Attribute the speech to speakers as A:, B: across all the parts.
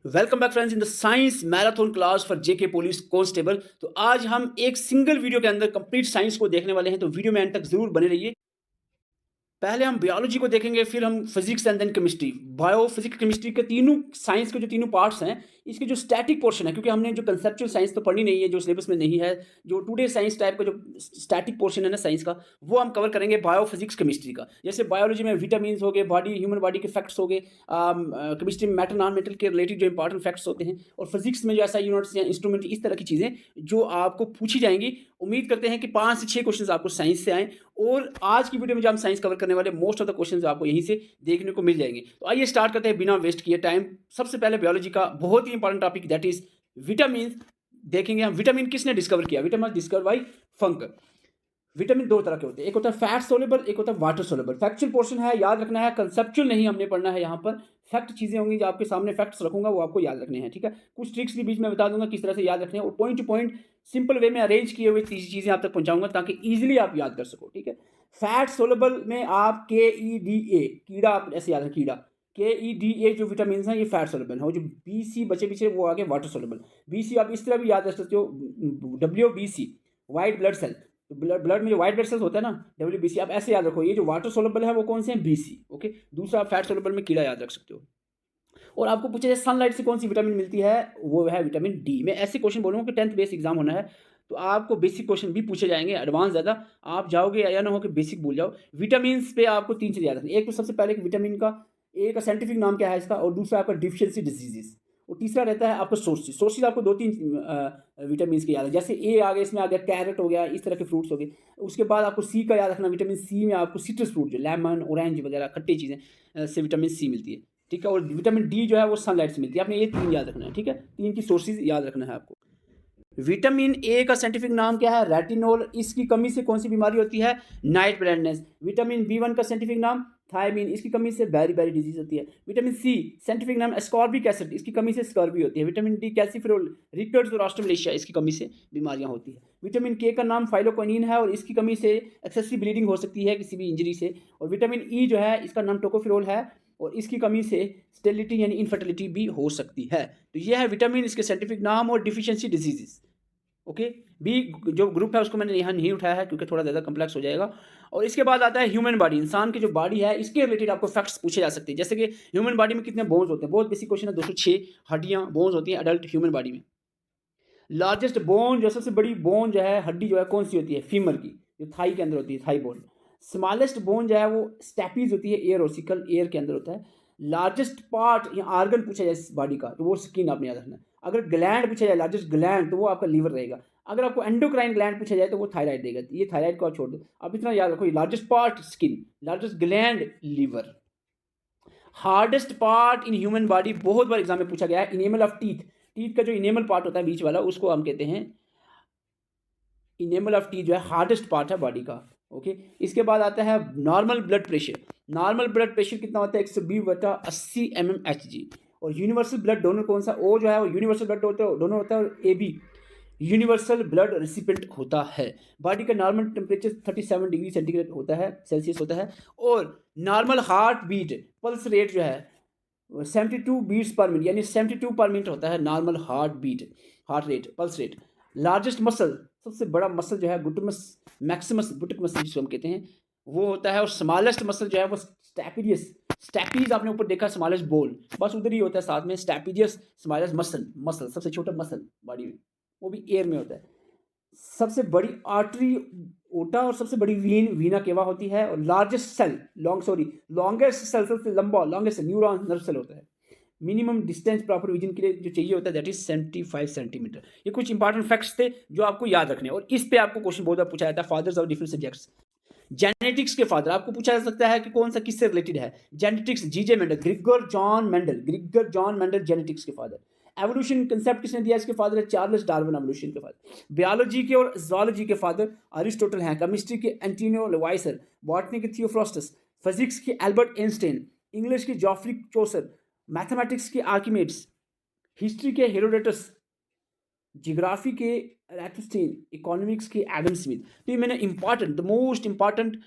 A: Welcome back friends in the science marathon class for JK police constable. तो आज हम एक सिंगल वीडियो के अंदर कंप्लीट साइंस को देखने वाले हैं, तो वीडियो में एंड तक जरूर बने रहिए। पहले हम बायोलॉजी को देखेंगे, फिर हम physics and then chemistry. Bio, physics, chemistry के तीनों साइंस के जो तीनों पार्ट्स हैं, इसके जो स्टैटिक पोर्शन है, क्योंकि हमने जो कंसेप्चुअल साइंस तो पढ़ी नहीं है, जो सिलेबस में नहीं है, जो टुडे साइंस टाइप का जो स्टैटिक पोर्शन है ना साइंस का, वो हम कवर करेंगे बायो, फिजिक्स, केमिस्ट्री का। जैसे बायोलॉजी में विटामिन हो गए, बॉडी, ह्यूमन बॉडी के फैक्ट्स हो गए, केमिस्ट्री में मेटल नॉन मेटल के रिलेटेड जो इंपॉर्टेंट फैक्ट्स होते हैं, और फिजिक्स में जो ऐसा यूनिट्स या इंस्ट्रूमेंट, इस तरह की चीज़ें जो आपको पूछी जाएंगी। उम्मीद करते हैं कि 5 से 6 क्वेश्चन आपको साइंस से आए, और आज की वीडियो में जो हम साइंस कवर करने वाले, मोस्ट ऑफ द क्वेश्चंस आपको यहीं से देखने को मिल जाएंगे। तो आइए स्टार्ट करते हैं बिना वेस्ट किए टाइम। सबसे पहले बायोलॉजी का बहुत ही important topic, that is vitamin. देखेंगे हम विटामिन किसने डिस्कवर किया। Vitamin discover by Funk. Vitamin दो तरह के होते हैं, एक होता है फैट सोलेबल, एक होता है वाटर सोलेबल। फैक्चुअल पोर्शन है, याद रखना है, कंसेप्चुअल नहीं हमने पढ़ना है। यहाँ पर फैक्ट चीजें होंगी, जो आपके सामने फैक्ट्स रखूंगा वो आपको याद रखने हैं, ठीक है। कुछ ट्रिक्स भी बीच में बता दूंगा किस तरह से याद रखने हैं, और point two point simple way में अरेंज किए हुए चीजें आप तक पहुंचाऊंगा ताकि इजिली आप याद कर सको, ठीक है। फैट सोलेबल में आप KEDA, कीड़ा, आप ऐसे याद है, कीड़ा, KEDA जो विटामिन है ये फैट सोलेबल है, और जो BC बचे पीछे वो आगे वाटर सोलेबल। BC आप इस तरह भी याद रख सकते हो, WBC, वाइट ब्लड सेल। तो ब्लड में जो व्हाइट ब्लड सेल्स होता है ना, WBC, आप ऐसे याद रखो। ये जो वाटर सोलेबल है वो कौन से हैं, BC, ओके। दूसरा आप फैट सोलेबल में कीड़ा याद रख सकते हो। और आपको पूछा जाए सनलाइट से कौन सी विटामिन मिलती है, वो है विटामिन D। मैं ऐसे क्वेश्चन बोलूँगा कि 10th बेस एग्जाम होना है, तो आपको बेसिक क्वेश्चन भी पूछे जाएंगे, एडवांस ज़्यादा आप जाओगे या ना हो कि बेसिक भूल जाओ। विटामिन पे आपको 3 चीज़ याद रखनी। एक तो सबसे पहले कि विटामिन का ए का साइंटिफिक नाम क्या है इसका, और दूसरा आपका डिफिशियंसी डिजीजेस, और तीसरा रहता है आपका सोर्सेज। सोर्सेज आपको 2-3 विटामिन के याद है, जैसे ए आ गया, इसमें आ गया कैरेट हो गया, इस तरह के फ्रूट्स हो गए। उसके बाद आपको सी का याद रखना। विटामिन सी में आपको सिट्रस फ्रूट, जो लेमन, ऑरेंज वगैरह खट्टी चीज़ें से विटामिन सी मिलती है, ठीक है। और विटामिन D जो है वो सनलाइट से मिलती है। आपने ये 3 याद रखना है, ठीक है। 3 की सोर्सेज याद रखना है आपको। विटामिन ए का साइंटिफिक नाम क्या है, रेटिनोल। इसकी कमी से कौन सी बीमारी होती है, नाइट ब्लाइंडनेस। विटामिन B1 का साइंटिफिक नाम थायमीन, इसकी कमी से बैरी बैरी डिजीज होती है। विटामिन सी साइंटिफिक नाम एस्कॉर्बिक एसिड, इसकी कमी से स्कर्वी होती है। विटामिन D कैल्सिफेरोल, रिकेट्स और ऑस्टियोमलेशिया, इसकी कमी से बीमारियां होती है। विटामिन के का नाम फाइलोक्विनिन है, और इसकी कमी से एक्सेसिव ब्लीडिंग हो सकती है किसी भी इंजरी से। और विटामिन ई जो है, इसका नाम टोकोफेरोल है, और इसकी कमी से स्टेरिलिटी यानी इनफर्टिलिटी भी हो सकती है। तो यह है विटामिन, इसके साइंटिफिक नाम और डिफिशियंसी डिजीजेस, ओके। बी जो ग्रुप है उसको मैंने यहाँ नहीं उठाया है क्योंकि थोड़ा ज़्यादा कम्प्लेक्स हो जाएगा। और इसके बाद आता है ह्यूमन बॉडी। इंसान की जो बॉडी है, इसके रिलेटेड आपको फैक्ट्स पूछे जा सकते हैं, जैसे कि ह्यूमन बॉडी में कितने बोन्स होते हैं। बहुत बेसिक क्वेश्चन है। 206 हड्डियाँ, बोन्स होती हैं अडल्ट ह्यूमन बॉडी में। लार्जेस्ट बोन, जो सबसे बड़ी बोन जो है, हड्डी जो है, कौन सी होती है, फीमर की, जो थाई के अंदर होती है, थाई बोन। स्मॉलेस्ट बोन जो है वो स्टैपीज होती है, एयर ओसिकल, एयर के अंदर होता है। लार्जेस्ट पार्ट या आर्गन पूछा जाए बॉडी का, तो वो स्किन आपने याद रखना है। अगर ग्लैंड पूछा जाए, लार्जेस्ट ग्लैंड, तो वो आपका लीवर रहेगा। अगर आपको एंडोक्राइन ग्लैंड पूछा जाए तो वो थायराइड देगा। ये थायराइड को आप छोड़ दो, आप इतना याद रखो, largest part skin, largest gland liver. Hardest part in human body, बहुत बार एग्जाम में पूछा गया है, इनेमल ऑफ टीथ। टीथ का जो इनेमल पार्ट होता है बीच वाला, उसको हम कहते हैं इनेमल ऑफ टीथ, जो है हार्डेस्ट पार्ट है बॉडी का, ओके। इसके बाद आता है normal blood pressure. Normal blood pressure कितना होता है, 120/80 mmHg। और यूनिवर्सल ब्लड डोनर कौन सा, ओ जो है वो यूनिवर्सल ब्लड डोनर होता है, और AB यूनिवर्सल ब्लड रिसिपेंट होता है। बॉडी का नॉर्मल टेम्परेचर 37 डिग्री सेंटीग्रेड होता है, सेल्सियस होता है। और normal heartbeat, pulse rate जो है 72 बीट्स पर मिनट, यानी 72 पर मिनट होता है normal heartbeat, heart rate, pulse rate. Largest muscle, सबसे बड़ा मसल जो है गुटमस मैक्सिमस बुटिक मसल जिसको हम कहते हैं, वो होता है। और स्मॉलेस्ट मसल जो है वो स्टैपिडियस, स्टैपीज आपने ऊपर देखा, स्मॉलेस्ट बोन, बस उधर ही होता है साथ में, स्टैपिडियस स्मॉलेस्ट मसल, मसल सबसे छोटा मसल बॉडी में, वो भी एयर में होता है। सबसे बड़ी आर्टरी ओटा, और सबसे बड़ी वीन वीना केवा होती है। और लार्जेस्ट सेल, लॉन्गेस्ट सेल, सबसे लंबा लॉन्गेस्ट न्यूरॉन नर्व सेल होता है। मिनिमम डिस्टेंस प्रॉपर विजन के लिए जो चाहिए होता है, दैट इज 75 सेंटीमीटर। ये कुछ इंपॉर्टेंट फैक्ट्स थे जो आपको याद रखने हैं, और इस पे आपको क्वेश्चन बहुत बार पूछा जाता है, fathers of different subjects. Genetics के फादर आपको पूछा जा सकता है कि कौन सा किससे रिलेटेड है। Genetics, GJ Mendel, Gregor John Mendel, Gregor John Mendel genetics के फादर। एवोल्यूशन कंसेप्ट किसने दिया, इसके फादर है चार्ल्स डार्विन, एवोल्यूशन के फादर। बायोलॉजी के और जूलॉजी के फादर अरिस्टोटल हैं। केमिस्ट्री के एंटोनियो लेवाइसर, बॉटनी के थियोफ्रास्टस, फिजिक्स के एल्बर्ट आइंस्टाइन, इंग्लिश के जॉफ्री चौसर, मैथमेटिक्स के आर्किमिड्स, हिस्ट्री के हेरोडोटस, जियोग्राफी के एराटोस्टीन, इकोनॉमिक्स के एडम स्मिथ। तो ये मैंने important, the most important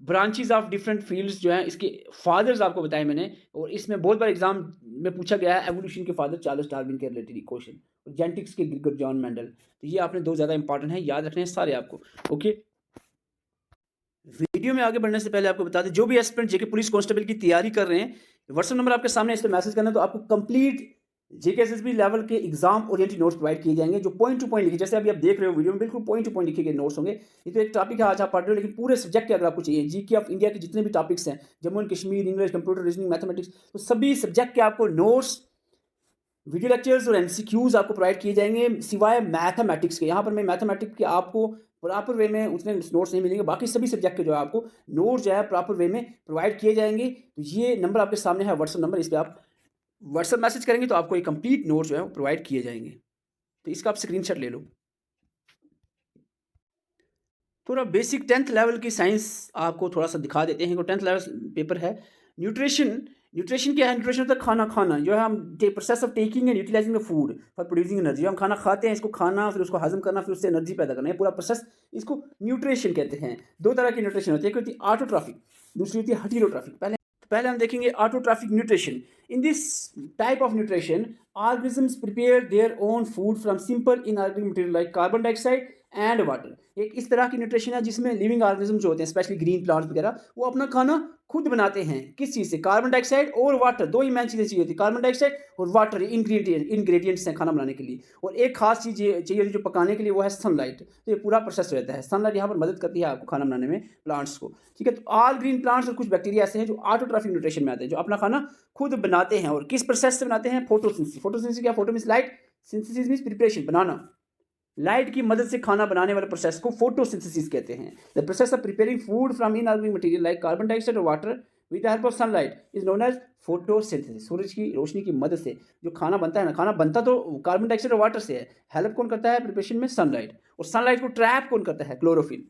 A: branches of different fields जो हैं, इसके फादर्स आपको बताए मैंने, और इसमें बहुत बार एग्जाम में पूछा गया है एवोल्यूशन के फादर चार्ल्स डार्विन के रिलेटेड क्वेश्चन, और जेनेटिक्स के ग्रेगर जॉन मेंडल। तो ये आपने दो ज़्यादा इंपॉर्टेंट हैं, याद रखने हैं सारे आपको। ओके, वीडियो में आगे बढ़ने से पहले आपको बता दें, जो भी एस्पिरेंट जेके पुलिस कांस्टेबल की तैयारी कर रहे हैं, व्हाट्सएप नंबर आपके सामने, इस पर मैसेज करना, तो आपको कंप्लीट जेके एसएसबी लेवल के एग्जाम ओरिएंटेड नोट्स प्रोवाइड किए जाएंगे, जो पॉइंट टू पॉइंट लिखे, जैसे अभी आप देख रहे हो वीडियो में, बिल्कुल पॉइंट टू पॉइंट लिखे गए नोट्स होंगे। ये तो एक टॉपिक है आज आप पढ़ रहे हो, लेकिन पूरे सब्जेक्ट के अगर आपको चाहिए, जीके ऑफ इंडिया के जितने भी टॉपिक्स हैं, Jammu and Kashmir, English, computer, reasoning, mathematics, तो सभी सब्जेक्ट के आपको नोट्स, वीडियो लेक्चर्स और एमसीक्यूज आपको प्रोवाइड किए जाएंगे, सिवाय मैथमेटिक्स के। यहाँ पर मैं मैथमेटिक्स के आपको प्रॉपर वे में उतने नोट्स नहीं मिलेंगे, बाकी सभी सब्जेक्ट के जो है आपको नोट्स जो है प्रॉपर वे में प्रोवाइड किए जाएंगे। तो ये नंबर आपके सामने है, व्हाट्सएप नंबर, इस पर आप व्हाट्सएप मैसेज करेंगे तो आपको एक कंप्लीट नोट्स जो है प्रोवाइड किए जाएंगे। तो इसका आप स्क्रीनशॉट ले लो। थोड़ा बेसिक 10th लेवल की साइंस आपको थोड़ा सा दिखा देते हैं। 10th लेवल पेपर है न्यूट्रिशन। न्यूट्रिशन क्या है? न्यूट्रिशन होता है खाना खाना, जो है हम process of taking and utilising the food for producing energy. हम खाना खाते हैं, इसको खाना, फिर उसको हजम करना, फिर उससे एनर्जी पैदा करना, ये पूरा प्रोसेस, इसको न्यूट्रिशन कहते हैं। दो तरह की न्यूट्रिशन होती है, एक होती है ऑटोट्रॉफिक, दूसरी होती है हेटेरोट्रॉफिक। पहले हम देखेंगे autotrophic nutrition. In this type of nutrition organisms prepare their own food from simple inorganic material like carbon dioxide and water. एक इस तरह की न्यूट्रिशन है जिसमें लिविंग ऑर्गेनिज्म जो होते हैं, स्पेशली ग्रीन प्लांट्स वगैरह, वो अपना खाना खुद बनाते हैं। किस चीज़ से? कार्बन डाइऑक्साइड और वाटर, दो ही मेन चीज़ें चाहिए होती है, कार्बन डाइऑक्साइड और वाटर, इंग्रेडिएंट्स हैं खाना बनाने के लिए। और एक खास चीज़ चाहिए जो पकाने के लिए, वो है सनलाइट। तो ये पूरा प्रोसेस रहता है, सनलाइट यहाँ पर मदद करती है आपको खाना बनाने में, प्लांट्स को। ठीक है, तो ऑल ग्रीन प्लांट्स और कुछ बैक्टीरिया ऐसे हैं जो ऑटोट्रॉफिक न्यूट्रिशन में आते हैं, जो अपना खाना खुद बनाते हैं। और किस प्रोसेस से बनाते हैं? फोटोसिंथेसिस। फोटोसिंथेसिस क्या? Photo means light, synthesis means preparation, बनाना। लाइट की मदद से खाना बनाने वाले प्रोसेस को फोटोसिंथेसिस कहते हैं। The process of preparing food from inorganic material like carbon dioxide और water with the help of sunlight is known as photosynthesis. सूरज की रोशनी की मदद से जो खाना बनता है ना, खाना बनता तो कार्बन डाइऑक्साइड और वाटर से है, हेल्प कौन करता है प्रिपरेशन में? सनलाइट। और सनलाइट को ट्रैप कौन करता है? Chlorophyll.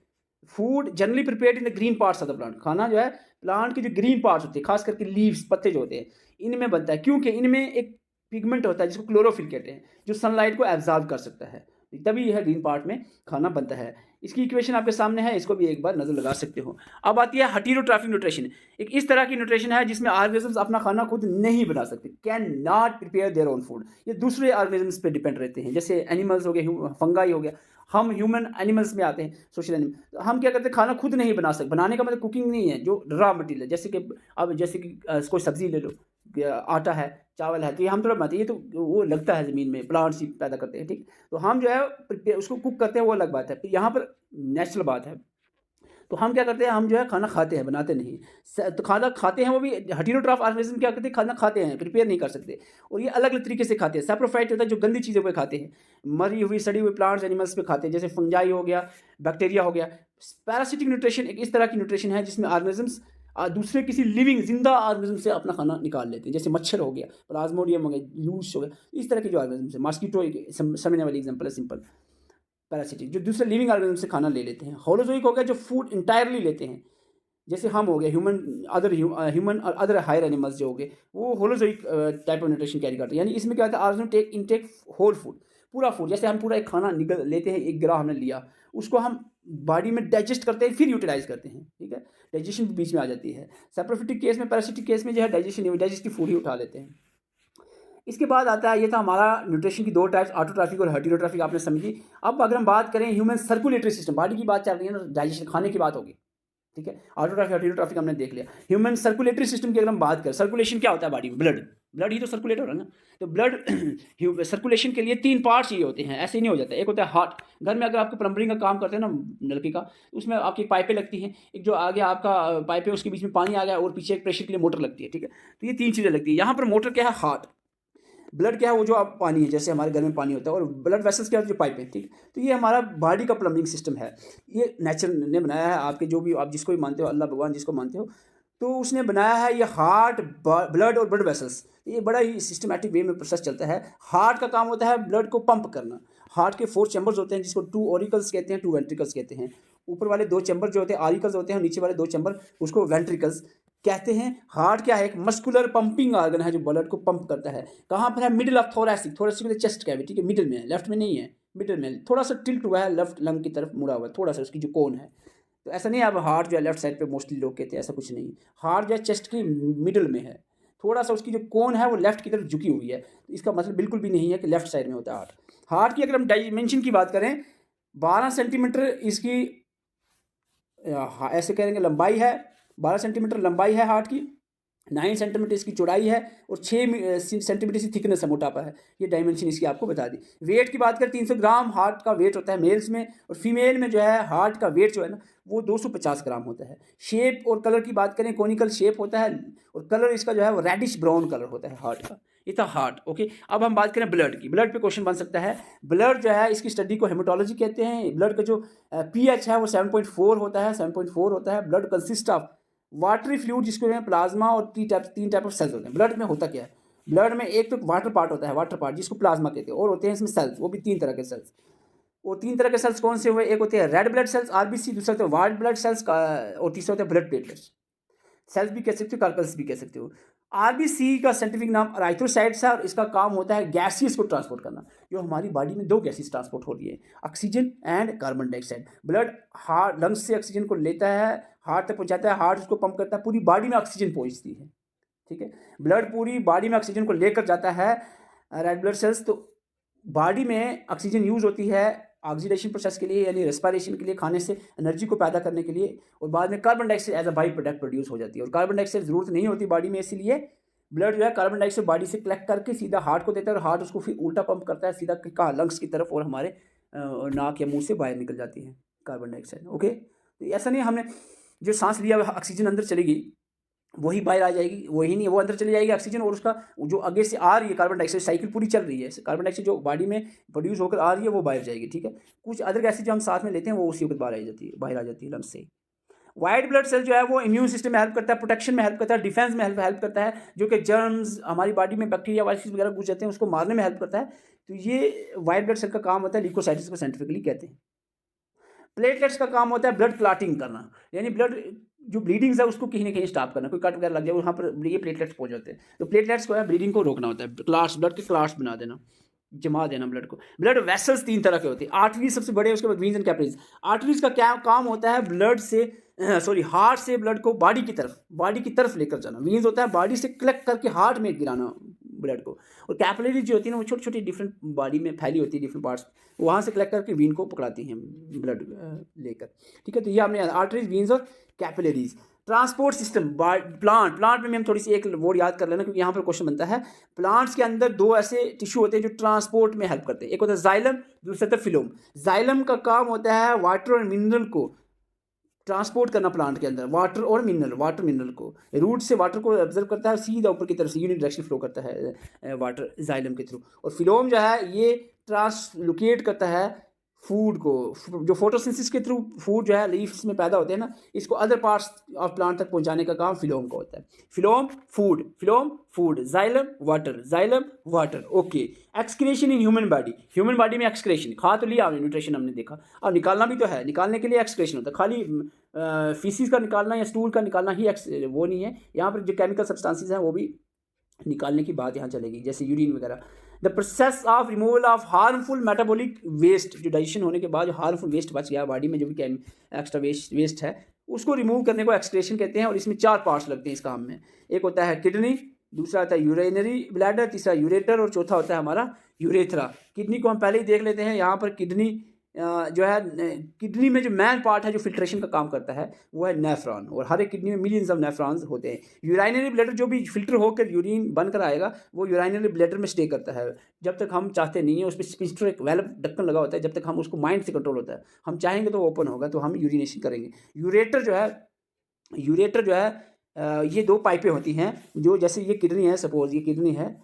A: Food generally prepared in the green parts of the plant. खाना जो है प्लांट के जो ग्रीन पार्ट्स होते हैं, खास करके लीव्स, पत्ते जो होते हैं, इनमें बनता है, क्योंकि इनमें एक पिगमेंट होता है जिसको क्लोरोफिल कहते हैं, जो सनलाइट को एब्जॉर्ब कर सकता है, तभी यह ग्रीन पार्ट में खाना बनता है। इसकी इक्वेशन आपके सामने है, इसको भी एक बार नजर लगा सकते हो। अब आती है हेटेरोट्रॉफिक न्यूट्रिशन। एक इस तरह की न्यूट्रिशन है जिसमें ऑर्गेनिजम्स अपना खाना खुद नहीं बना सकते, can not prepare their own food. ये दूसरे ऑर्गेनिजम्स पे डिपेंड रहते हैं, जैसे एनिमल्स हो गए, फंगाई हो गया। हम ह्यूमन एनिमल्स में आते हैं, सोशल एनिमल। तो हम क्या करते हैं? खाना खुद नहीं बना सकते। बनाने का मतलब कुकिंग नहीं है, जो रॉ मटेरियल है, जैसे कि अब कोई सब्जी ले लो, आटा है, चावल है, तो ये हम थोड़ा बनाते हैं, ये तो वो लगता है ज़मीन में, प्लांट्स ही पैदा करते हैं। ठीक, तो हम जो है उसको कुक करते हैं, वो अलग बात है। फिर यहाँ पर नेचुरल बात है, तो हम क्या करते हैं? हम जो है खाना खाते हैं, बनाते नहीं। तो खाना खाते हैं, वो भी हेटेरोट्रॉफ ऑर्गेनिज्म क्या करते हैं? खाना खाते हैं, प्रिपेयर नहीं कर सकते। और ये अलग अलग तरीके से खाते हैं। सैप्रोफाइट होता है जो गंदी चीज़ों पे खाते हैं, मरी हुई सड़ी हुई प्लांट्स एनिमल्स पे खाते हैं, जैसे फंजाई हो गया, बैक्टीरिया हो गया। पैरासिटिक न्यूट्रिशन एक इस तरह की न्यूट्रिशन है जिसमें ऑर्गेनिजम्स दूसरे किसी लिविंग जिंदा ऑर्गेनिज्म से अपना खाना निकाल लेते हैं, जैसे मच्छर हो गया, प्लाज्मोडियम हो गया, लूस हो गया, इस तरह के जो ऑर्गेनिज्म है। मॉस्किटो एक समझने वाली एग्जांपल है, सिंपल पैरासिटिक, जो दूसरे लिविंग ऑर्गेनिज्म से खाना ले लेते हैं। होलोजोइक हो गया जो फूड इंटायरली लेते हैं, जैसे हम हो गए, ह्यूमन और अदर हायर एनिमल्स जो हो गए, वो holozoic type of nutrition carry करते हैं। यानी इसमें क्या होता है? Organism take intake whole food, पूरा फूड। जैसे हम पूरा एक खाना निकल लेते हैं, एक गिरा हमने लिया, उसको हम बॉडी में डाइजेस्ट करते हैं, फिर यूटिलाइज करते हैं। ठीक है, डाइजेशन बीच में आ जाती है। सैप्रोफिटिक केस में, पैरासिटिक केस में जो है डाइजेशन नहीं, डाइजेस्टिव फूड ही उठा लेते हैं। इसके बाद आता है, ये था हमारा न्यूट्रिशन की दो टाइप्स, ऑटोट्रॉफिक और हेटेरोट्रॉफिक, आपने समझी। अब अगर हम बात करें ह्यूमन सर्कुलेटरी सिस्टम, बॉडी की बात चल रही है ना, डाइजेशन खाने की बात होगी। ठीक है, ऑटोट्रॉफिक हेटेरोट्रॉफिक हमने देख लिया। ह्यूमन सर्कुलेटरी सिस्टम की अगर हम बात करें, सर्कुलेशन क्या होता है बॉडी में? ब्लड ही तो सर्कुलेट हो रहा है ना। तो ब्लड सर्कुलेशन के लिए तीन पार्ट्स ये होते हैं, ऐसे ही नहीं हो जाता। एक होता है हार्ट। घर में अगर आपको प्लम्बरिंग का काम करते हैं ना, नलके का, उसमें आपकी पाइपें लगती हैं, एक जो आगे आपका पाइप है उसके बीच में पानी आ गया, और पीछे एक प्रेशर के लिए मोटर लगती है। ठीक है, तो ये तीन चीज़ें लगती है। यहाँ पर मोटर क्या है? हार्ट। ब्लड क्या है? वो जो आप पानी है, जैसे हमारे घर में पानी होता है। और ब्लड वेसल्स क्या है? जो पाइप है। ठीक, तो ये हमारा बॉडी का प्लम्बिंग सिस्टम है। ये नेचर ने बनाया है, आपके जो भी आप जिसको भी मानते हो, अल्लाह भगवान जिसको मानते हो, तो उसने बनाया है ये हार्ट, ब्लड और ब्लड वेसल्स। ये बड़ा ही सिस्टमैटिक वे में प्रोसेस चलता है। हार्ट का काम होता है ब्लड को पंप करना। हार्ट के 4 चैम्बर्स होते हैं, जिसको 2 ऑरिकल्स कहते हैं, 2 वेंट्रिकल्स कहते हैं। ऊपर वाले 2 चैम्बर जो होते हैं ऑरिकल्स होते हैं, नीचे वाले 2 चैम्बर उसको वेंट्रिकल्स कहते हैं। हार्ट क्या है? एक मस्कुलर पंपिंग ऑर्गन है जो ब्लड को पंप करता है। कहाँ पर है? Middle of thoracic. थोरैसिक में चेस्ट कैविटी के मिडिल में है, लेफ्ट में नहीं है, मिडिल में। थोड़ा सा टिल्ट हुआ है लेफ्ट लंग की तरफ, मुड़ा हुआ है थोड़ा सा, उसकी जो कोन है। तो ऐसा नहीं है अब हार्ट जो है लेफ्ट साइड पे मोस्टली लोग कहते हैं, ऐसा कुछ नहीं। हार्ट जो है चेस्ट की मिडल में है, थोड़ा-सा उसकी जो कोन है वो लेफ्ट की तरफ झुकी हुई है। तो इसका मतलब बिल्कुल भी नहीं है कि लेफ्ट साइड में होता है हार्ट। हार्ट की अगर हम डायमेंशन की बात करें, 12 सेंटीमीटर इसकी ऐसे कहेंगे लंबाई है, 12 सेंटीमीटर लंबाई है हार्ट की, 9 सेंटीमीटर इसकी चौड़ाई है और 6 सेंटीमीटर इसकी थिकनेस है, मोटापा है। ये डायमेंशन इसकी आपको बता दी। वेट की बात करें, 300 ग्राम हार्ट का वेट होता है मेल्स में, और फीमेल में जो है हार्ट का वेट जो है ना वो 250 ग्राम होता है। शेप और कलर की बात करें, कोनिकल शेप होता है और कलर इसका जो है वो रेडिश ब्राउन कलर होता है हार्ट का। ये था हार्ट। ओके, अब हम बात करें ब्लड की। ब्लड पे क्वेश्चन बन सकता है। ब्लड जो है इसकी स्टडी को हेमाटोलॉजी कहते हैं। ब्लड का जो पीएच है वो 7.4 होता है, 7.4 होता है। Blood consist of watery fluid जिसको हैं प्लाज्मा, और तीन टाइप ऑफ सेल्स होते हैं। ब्लड में होता क्या है, ब्लड में एक तो वाटर पार्ट होता है, वाटर पार्ट जिसको प्लाज्मा कहते हैं, और होते हैं इसमें सेल्स, वो भी 3 तरह के सेल्स। वो 3 तरह के सेल्स कौन से हुए, एक होते हैं रेड ब्लड सेल्स आरबीसी, दूसरा होते हैं व्हाइट ब्लड सेल्स का, और तीसरा होता है ब्लड प्लेटलेट्स। सेल्स भी कह सकते हो, कार्कल्स भी कह सकते हो। आरबीसी का साइंटिफिक नाम अराइथ्रोसाइट्स है और इसका काम होता है गैसियस को ट्रांसपोर्ट करना। जो हमारी बॉडी में 2 गैसेस ट्रांसपोर्ट हो रही है, oxygen and carbon dioxide. Blood heart lungs से ऑक्सीजन को लेता है, हार्ट तक पहुंचाता है, हार्ट उसको पंप करता है, पूरी बॉडी में ऑक्सीजन पहुंचती है। ठीक है, ब्लड पूरी बॉडी में ऑक्सीजन को लेकर जाता है। रेड ब्लड सेल्स, तो बॉडी में ऑक्सीजन यूज होती है ऑक्सीडेशन प्रोसेस के लिए, यानी रेस्पिरेशन के लिए, खाने से एनर्जी को पैदा करने के लिए, और बाद में carbon dioxide as a byproduct produce हो जाती है। और कार्बन डाइऑक्साइड जरूरत नहीं होती बॉडी में, इसलिए ब्लड जो है कार्बन डाइऑक्साइड बॉडी से कलेक्ट करके सीधा हार्ट को देता है, और हार्ट उसको फिर उल्टा पंप करता है सीधा कहाँ, लंग्स की तरफ, और हमारे नाक या मुंह से बाहर निकल जाती है कार्बन डाइऑक्साइड। ओके, तो ऐसा नहीं हमने जो सांस लिया ऑक्सीजन अंदर चलेगी, वही बाहर आ जाएगी, वही नहीं, वो अंदर चली जाएगी ऑक्सीजन, और उसका जो आगे से आ रही है कार्बन डाइऑक्साइड, साइकिल पूरी चल रही है, कार्बन डाइऑक्साइड जो बॉडी में प्रोड्यूस होकर आ रही है वो बाहर जाएगी। ठीक है, कुछ अदर गैसेज जो हम साथ में लेते हैं वो उसी वक्त बाहर आ जाती है लंग्स से। वाइट ब्लड सेल जो है वो इम्यून सिस्टम में हेल्प करता है, प्रोटेक्शन में हेल्प करता है, डिफेंस में हेल्प करता है, जो कि जर्म्स हमारी बॉडी में बैक्टीरिया वायरस वगैरह घुस जाते हैं उसको मारने में हेल्प करता है। तो ये वाइट ब्लड सेल का काम होता है, ल्यूकोसाइट्स को साइंटिफिकली कहते हैं। प्लेटलेट्स का काम होता है ब्लड क्लॉटिंग करना, यानी ब्लड जो ब्लीडिंग्स है उसको कहीं ना कहीं स्टॉप करना, कोई कट वगैरह लग जाए वहाँ पर ये प्लेटलेट्स पहुंच जाते हैं। तो प्लेटलेट्स को है ब्लीडिंग को रोकना होता है, क्लाट्स, ब्लड के क्लाट्स बना देना, जमा देना ब्लड को। ब्लड वेसल्स 3 तरह के होते हैं, आर्टरीज सबसे बड़े, उसके बाद वीन्स एंड कैपिलरीज। आर्टरीज का क्या काम होता है, ब्लड से हार्ट से ब्लड को बॉडी की तरफ लेकर जाना। वीन्स होता है बॉडी से कलेक्ट करके हार्ट में गिराना ब्लड को, और कैपिलरीज जो होती है ना वो छोटी छोटी डिफरेंट बॉडी में फैली होती है, डिफरेंट पार्ट्स, वहाँ से कलेक्ट करके वीन को पकड़ाती हैं ब्लड लेकर। ठीक है, तो ये हमने आर्टरीज, वीन्स और कैपिलरीज। ट्रांसपोर्ट सिस्टम, प्लांट में हम थोड़ी सी एक वर्ड याद कर लेना, क्योंकि यहाँ पर क्वेश्चन बनता है। प्लांट्स के अंदर 2 ऐसे टिश्यू होते हैं जो ट्रांसपोर्ट में हेल्प करते हैं, एक होता है जाइलम, दूसरा होता है फिलोम। जाइलम का काम होता है वाटर और मिनरल को ट्रांसपोर्ट करना प्लांट के अंदर, वाटर मिनरल को। रूट से वाटर को ऑब्जर्व करता है, सीधा ऊपर की तरफ से यूनिट डायरेक्शन फ्लो करता है वाटर जाइलम के थ्रू। और फिलोम जो है ये ट्रांसलोकेट करता है फूड को, जो फोटोसिंथेसिस के थ्रू फूड जो है लीव्स में पैदा होते हैं ना, इसको अदर पार्ट्स ऑफ प्लांट तक पहुंचाने का काम फिलोम का होता है। Phloem food, xylem water. Okay, excretion in human body में एक्सक्रीशन, खा तो लिया आपने, न्यूट्रिशन हमने देखा, अब निकालना भी तो है, निकालने के लिए एक्सक्रीशन होता है। खाली फीसिस का निकालना या स्टूल का निकालना ही वो नहीं है, यहाँ पर जो केमिकल सब्सटेंसेस हैं वो भी निकालने की बात यहाँ चलेगी, जैसे यूरिन वगैरह। The process of removal of harmful metabolic waste, जो डाइजेशन होने के बाद जो हार्मफुल वेस्ट बच गया बॉडी में, जो भी एक्स्ट्रा वेस्ट है, उसको रिमूव करने को एक्सक्रीशन कहते हैं। और इसमें 4 पार्ट्स लगते हैं इस काम में, एक होता है किडनी, दूसरा होता है यूरिनरी ब्लैडर, तीसरा यूरेटर, और चौथा होता है हमारा यूरेथ्रा। किडनी को हम पहले ही देख लेते हैं। यहाँ पर किडनी जो है, किडनी में जो मेन पार्ट है जो फिल्ट्रेशन का काम करता है वो है नेफ्रॉन, और हर एक किडनी में मिलियंस ऑफ नेफ्रॉन्स होते हैं। यूराइनरी ब्लैडर जो भी फिल्टर होकर यूरिन बनकर आएगा वो यूराइनरी ब्लैडर में स्टे करता है जब तक हम चाहते नहीं है। उस पर स्पिंस्टर एक वेल्व ढक्कन लगा होता है, जब तक हम उसको माइंड से कंट्रोल होता है, हम चाहेंगे तो वो ओपन होगा, तो हम यूरिनेशन करेंगे। यूरेटर जो है ये 2 पाइपें होती हैं, जो जैसे ये किडनी है, सपोज ये किडनी है,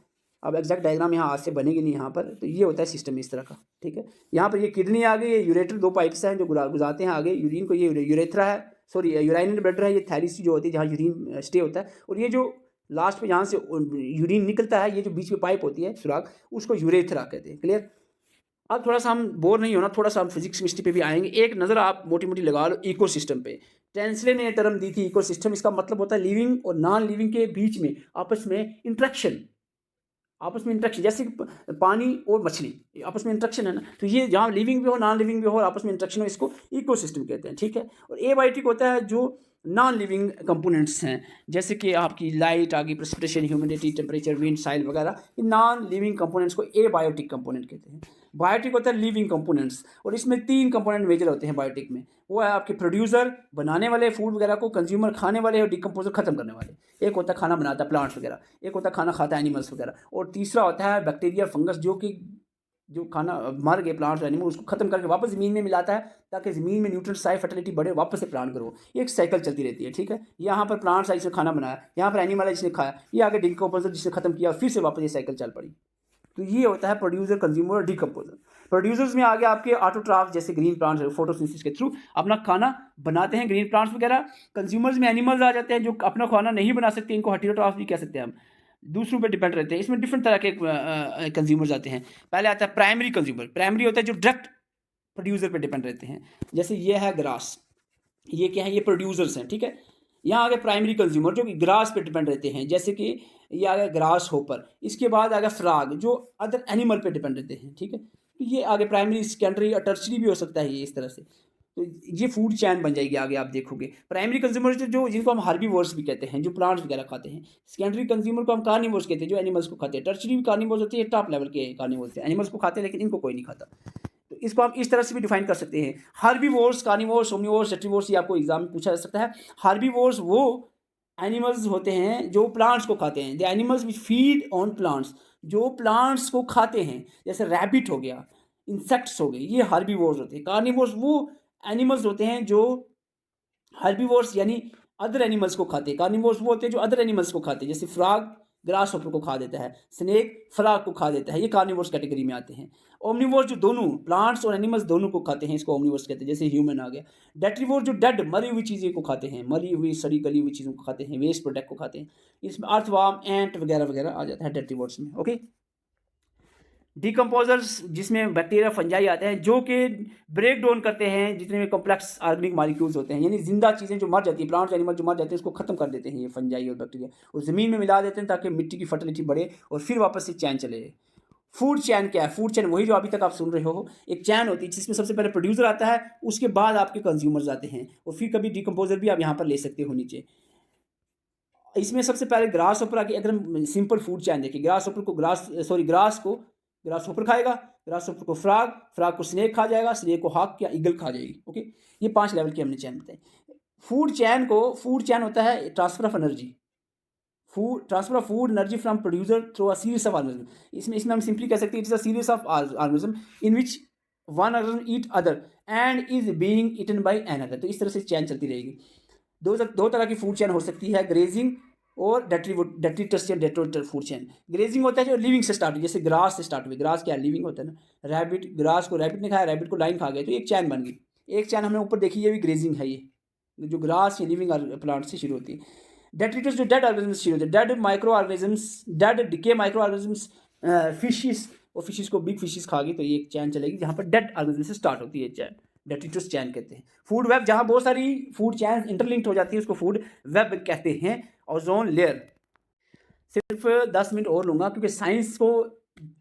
A: अब एग्जैक्ट डायग्राम यहाँ आज से बनेगी नहीं यहाँ पर, तो ये होता है सिस्टम इस तरह का। ठीक है, यहाँ पर ये किडनी आ गई, ये यूरेटर 2 पाइप्स हैं जो गुजारते हैं आगे यूरिन को, ये यूरेथ्रा है, सॉरी यूराइनरी ब्लैडर है, ये थैलिस जो होती है जहाँ यूरिन स्टे होता है, और ये जो लास्ट पे जहाँ से यूरिन निकलता है, ये जो बीच में पाइप होती है सुराख, उसको यूरेथ्रा कहते हैं। क्लियर? अब थोड़ा सा हम बोर नहीं होना, थोड़ा सा हम फिजिक्स केमिस्ट्री पे भी आएंगे। एक नज़र आप मोटी मोटी लगा लो इकोसिस्टम पे। टेंसले ने टर्म दी थी इकोसिस्टम, इसका मतलब होता है लिविंग और नॉन लिविंग के बीच में आपस में इंट्रैक्शन, आपस में इंटरेक्शन, जैसे पानी और मछली आपस में इंटरेक्शन है ना, तो ये जहाँ लिविंग भी हो नॉन लिविंग भी हो और आपस में इंटरेक्शन हो, इसको इकोसिस्टम कहते हैं, ठीक है। और एबायोटिक होता है जो नॉन लिविंग कंपोनेंट्स हैं, जैसे कि आपकी लाइट आ गई, प्रेसिपिटेशन, ह्यूमिडिटी, टेम्परेचर, विंड, साइल वगैरह, ये नॉन लिविंग कंपोनेंट्स को एबायोटिक कंपोनेंट कहते हैं। बायोटिक होता है लिविंग कंपोनेंट्स, और इसमें 3 कंपोनेंट मेजर होते हैं बायोटिक में। वो है आपके प्रोड्यूसर, बनाने वाले फूड वगैरह को, कंज्यूमर खाने वाले, और डिकम्पोजर खत्म करने वाले। एक होता है खाना बनाता है प्लांट्स वगैरह, एक होता है खाना खाता है एनिमल्स वगैरह, और तीसरा होता है बैक्टीरिया, फंगस, जो खाना मर गए प्लांट्स एनिमल, उसको खत्म करके वापस ज़मीन में मिलाता है, ताकि ज़मीन में न्यूट्रिएंट्स आए, फर्टिलिटी बढ़े, वापस से प्लांट ग्रो। ये एक साइकिल चलती रहती है, ठीक है। यहाँ पर प्लांट्स आए, जिसने खाना बनाया, यहाँ पर एनिमल है जिसने खाया, ये आगे डिकम्पोजर जिसने खत्म किया, फिर से वापस ये साइकिल चल पड़ी। तो ये होता है प्रोड्यूसर, कंज्यूमर और डिकम्पोजर। प्रोड्यूसर्स में आगे आपके ऑटोट्रॉफ, जैसे ग्रीन प्लांट्स फोटोसिंथेसिस के थ्रू अपना खाना बनाते हैं, ग्रीन प्लांट्स वगैरह। कंज्यूमर्स में एनिमल्स आ जाते हैं जो अपना खाना नहीं बना सकते, इनको हेटेरोट्रॉफ भी कह सकते हैं हम, दूसरों पे डिपेंड रहते हैं। इसमें डिफरेंट तरह के कंज्यूमर्स आते हैं। पहले आता है प्राइमरी कंज्यूमर। प्राइमरी होता है जो डायरेक्ट प्रोड्यूसर पे डिपेंड रहते हैं, जैसे ये है ग्रास, ये क्या है, ये प्रोड्यूसर्स हैं, ठीक है। यहाँ आ गए प्राइमरी कंज्यूमर जो कि ग्रास पे डिपेंड रहते हैं, जैसे कि ये आ गया ग्रास होपर। इसके बाद आ गया फ्रॉग जो अदर एनिमल पे डिपेंड रहते हैं, ठीक है। तो ये आगे प्राइमरी, सेकेंडरी और टर्शरी भी हो सकता है ये इस तरह से। तो ये फूड चैन बन जाएगी आगे, आप देखोगे। प्राइमरी कंज्यूमर जो जिनको हम हार्बीवोर्स भी कहते हैं, जो प्लांट्स वगैरह खाते हैं। सेकेंडरी कंज्यूमर को हम कार्निवोर्स कहते हैं, जो एनिमल्स को खाते हैं। टर्शरी भी कार्निवोर्स होती है, टॉप लेवल के कार्निवोर्स हैं, एनिमल्स को खाते हैं लेकिन इनको कोई नहीं खाता। तो इसको आप इस तरह से भी डिफाइन कर सकते हैं। हार्बीवोर्स, कार्निवोर्स, ओमनिवोर्स, सेट्रीवोर्स, ये आपको एग्जाम में पूछा जा सकता है। हार्बीवोर्स वो एनिमल्स होते हैं जो प्लांट्स को खाते हैं, the animals which feed on plants, जो प्लांट्स को खाते हैं, जैसे रैबिट हो गया, इंसेक्ट्स हो गए, ये हार्बीवोर्स होते हैं। कार्निवोर्स वो एनिमल्स होते हैं जो हर्बीवोर्स यानी अदर एनिमल्स को खाते हैं। कार्निवोर्स वो होते हैं जो अदर एनिमल्स को खाते हैं, जैसे फ्रॉग ग्रास होपर को खा देता है, स्नेक फ्रॉग को खा देता है, ये कार्निवोर्स कैटेगरी में आते हैं। ओमनिवोर्स जो दोनों प्लांट्स और एनिमल्स दोनों को खाते हैं, इसको ओमनिवोर्स कहते हैं, जैसे ह्यूमन आ गया। डेट्रीवोर्स जो डेड मरी हुई चीज़ें को खाते हैं, मरी हुई सड़ी गली हुई चीज़ों को खाते हैं, वेस्ट प्रोडक्ट को खाते हैं। इसमें अर्थवार्म, एंट वगैरह वगैरह आ जाता है डेट्रीवोर्स में, ओके। डिकम्पोजर्स जिसमें बैक्टीरिया, फंजाई आते हैं, जो कि ब्रेक डाउन करते हैं जितने भी कॉम्प्लेक्स ऑर्गेनिक मॉलिक्यूल्स होते हैं, यानी जिंदा चीज़ें जो मर जाती हैं, प्लांट्स एनिमल जो मर जाते हैं, उसको खत्म कर देते हैं ये फंजाई और बैक्टीरिया, और ज़मीन में मिला देते हैं ताकि मिट्टी की फर्टिलिटी बढ़े और फिर वापस से चैन चले। फूड चैन क्या है? फूड चैन वही जो अभी तक आप सुन रहे हो, एक चैन होती है जिसमें सबसे पहले प्रोड्यूसर आता है, उसके बाद आपके कंज्यूमर्स आते हैं, और फिर कभी डिकम्पोजर भी आप यहाँ पर ले सकते हो नीचे। इसमें सबसे पहले ग्रास होपर आके, अगर हम सिंपल फूड चैन देखें, ग्रास होपर को ग्रास होपर खाएगा, ग्रास होपर को फ्रॉग को स्नेक खा जाएगा, स्नेक को हॉक या ईगल खा जाएगी, ओके। ये 5 लेवल की हमने चैन बताई। फूड चैन होता है transfer of energy, transfer of food energy from producer through a series of organism. इसमें हम सिंपली कह सकते हैं it's a series of organism in which one organism eat other and is being eaten by another. तो इस तरह से चैन चलती रहेगी। दो तरह की फूड चैन हो सकती है, ग्रेजिंग और डेट्रीटस या डेट्रोटर फूड चैन। ग्रेजिंग होता है जो लिविंग से स्टार्ट हुई, जैसे ग्रास से स्टार्ट हुई। ग्रास क्या लिविंग होता है ना, रैबिट, ग्रास को रैबिट ने खाया, रैबिट को लाइन खा गया, तो एक चैन बन गई। एक चैन हमने ऊपर देखी, ये भी ग्रेजिंग है, ये जो ग्रास या लिविंग प्लांट से शुरू होती है। डेट्रीटस जो डेड ऑर्गेनिज्म शुरू होते हैं, dead micro organisms, dead decay micro organisms, fishes, और फिशिस को बिग फिशिस खा गई, तो ये एक चैन चलेगी जहाँ पर डेड ऑर्गेनिज्म से स्टार्ट होती है चैन, डेट्रीटस चैन कहते हैं। फूड वेब, जहाँ बहुत सारी फूड चैन इंटरलिंक्ड हो जाती है, उसको फूड वेब कहते हैं। ओजोन लेयर, सिर्फ 10 मिनट और लूँगा क्योंकि साइंस को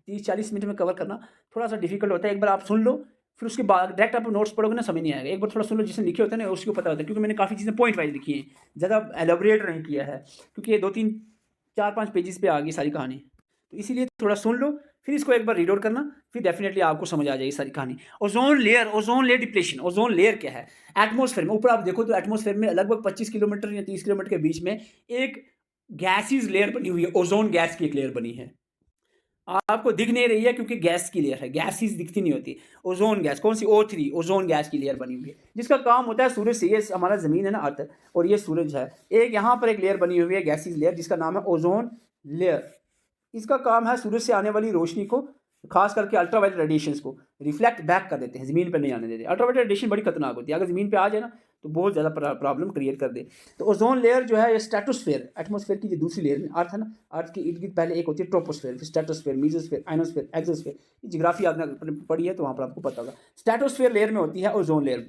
A: 30-40 मिनट में कवर करना थोड़ा सा डिफिकल्ट होता है। एक बार आप सुन लो, फिर उसके बाद डायरेक्ट आप नोट्स पढ़ोगे ना, समझ नहीं आएगा। एक बार थोड़ा सुन लो, जिसने लिखे होते हैं ना उसको पता होता है, क्योंकि मैंने काफ़ी चीज़ें पॉइंट वाइज लिखी हैं, ज़्यादा एलोबरेट नहीं किया है, क्योंकि ये 2-3-4-5 पेजेस पे आ गई सारी कहानी। तो इसीलिए थोड़ा सुन लो, फिर इसको एक बार रीड आउट करना, फिर डेफिनेटली आपको समझ आ जाएगी सारी कहानी। Ozone layer depletion. Ozone layer क्या है? एटमॉस्फेयर में ऊपर आप देखो तो एटमॉस्फेयर में लगभग 25 किलोमीटर या 30 किलोमीटर के बीच में एक गैसीज लेयर बनी हुई है, ओजोन गैस की एक लेयर बनी है। आपको दिख नहीं रही है क्योंकि गैस की लेयर है, गैसेस दिखती नहीं होती। ओजोन गैस कौन सी? O3, ओजोन गैस की लेयर बनी हुई है, जिसका काम होता है सूरज से, ये हमारा ज़मीन है ना अर्थ, और ये सूरज है, एक यहाँ पर एक लेयर बनी हुई है गैसीज लेयर, जिसका नाम है ओजोन लेयर। इसका काम है सूरज से आने वाली रोशनी को, खास करके अल्ट्रावायलेट रेडिएशंस को रिफ्लेक्ट बैक कर देते हैं, ज़मीन पर नहीं आने देते। अल्ट्रावायलेट रेडिएशन बड़ी खतरनाक होती है, अगर ज़मीन पे आ जाए ना तो बहुत ज़्यादा प्रॉब्लम क्रिएट कर दे। तो ओजोन लेयर जो है ये स्ट्रेटोस्फेयर, एटमॉस्फेयर की जो दूसरी लेयर में, अर्थ है ना, अर्थ के इर्द गिर्द पहले एक होती है ट्रोपोस्फेयर, फिर stratosphere, mesosphere, ionosphere, exosphere. Geography आपने पढ़ी है तो वहाँ पर आपको पता होगा। स्ट्रेटोस्फेयर लेयर में होती है ओजोन लेयर,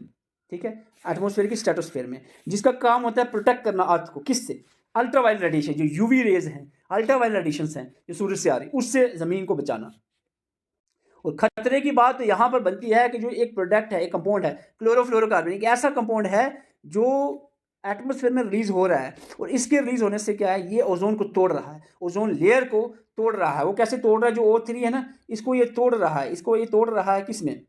A: ठीक है, एटमॉस्फेयर की स्ट्रेटोस्फेयर में, जिसका काम होता है प्रोटेक्ट करना अर्थ को, किससे? अल्ट्रावायलेट रेडिएशन, जो यूवी रेज हैं, अल्ट्रावायलेट रेडिएशंस हैं जो सूरज से आ रही, उससे ज़मीन को बचाना। और खतरे की बात तो यहाँ पर बनती है कि जो एक प्रोडक्ट है, एक कंपाउंड है क्लोरोफ्लोरोकार्बन, एक ऐसा कंपाउंड है जो एटमॉस्फेयर में रिलीज हो रहा है, और इसके रिलीज होने से क्या है, ये ओजोन को तोड़ रहा है, ओजोन लेयर को तोड़ रहा है। वो कैसे तोड़ रहा है, जो O3 है ना, इसको ये तोड़ रहा है, इसको ये तोड़ रहा है किसमें,